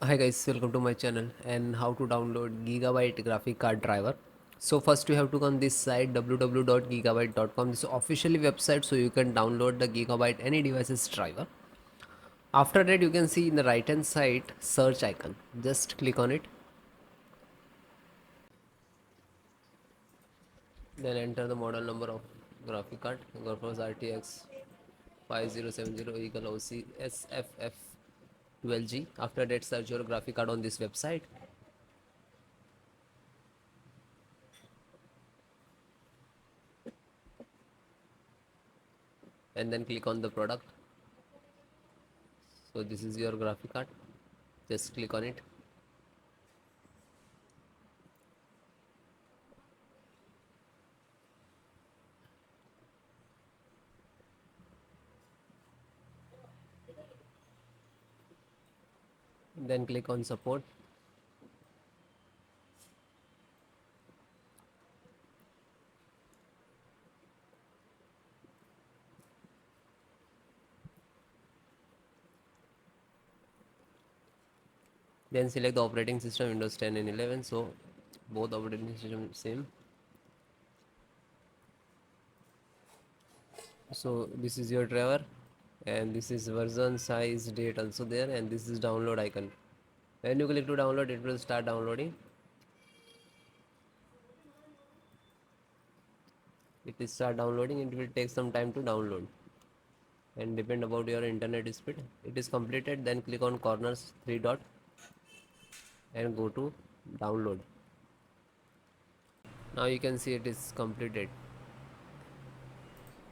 Hi guys, welcome to my channel and how to download Gigabyte graphic card driver. So first you have to go on this site www.gigabyte.com. This is officially website so you can download the Gigabyte any devices driver. After that you can see in the right hand side search icon. Just click on it. Then enter the model number of graphic card. GeForce RTX 5070 equal OC SFF 12G. After that search your graphic card on this website. And then click on the product. So this is your graphic card. Just click on it. Then click on support. Then select the operating system Windows 10 and 11. So both operating system same. So this is your driver and this is version, size, date also there, and this is download icon. When you click to download, it will start downloading. It will start downloading. It will take some time to download and depend about your internet speed. It is completed. Then click on corners three dot and go to download. Now you can see it is completed.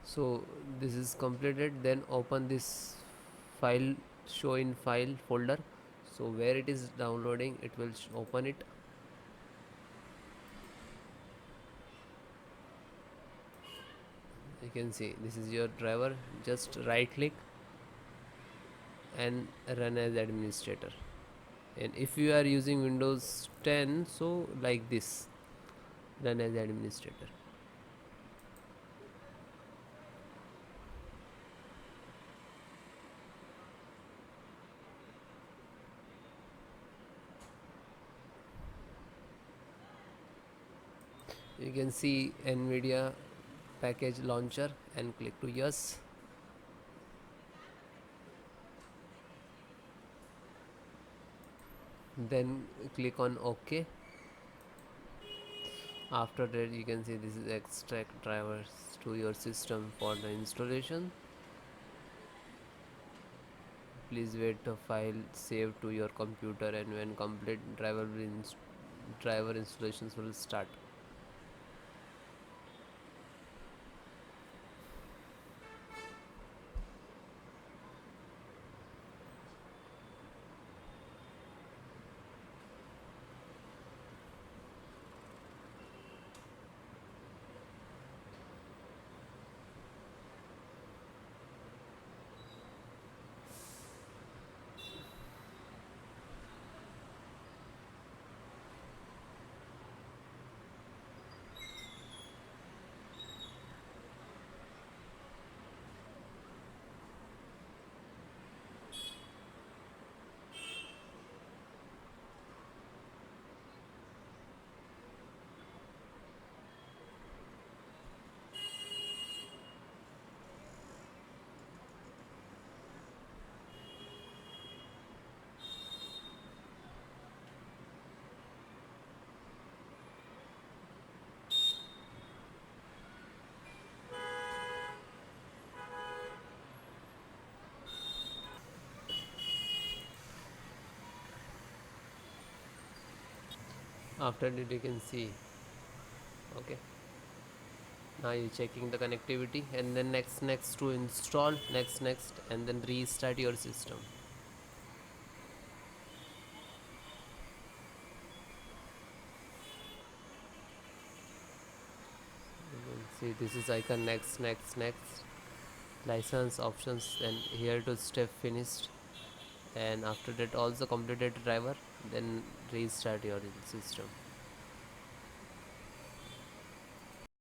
So this is completed. Then open this file, show in file folder. So where it is downloading, it will open it. You can see this is your driver. Just right click and run as administrator. And if you are using Windows 10, so like this, run as administrator. You can see NVIDIA package launcher and click to yes. Then click on OK. After that you can see this is extract drivers to your system for the installation. Please wait the file save to your computer, and when complete driver installations will start. After that you can see, okay, now you're checking the connectivity, and then next to install, next, and then restart your system. You can see this is icon next, license options, and here to step finished. And after that also completed driver, then restart your system.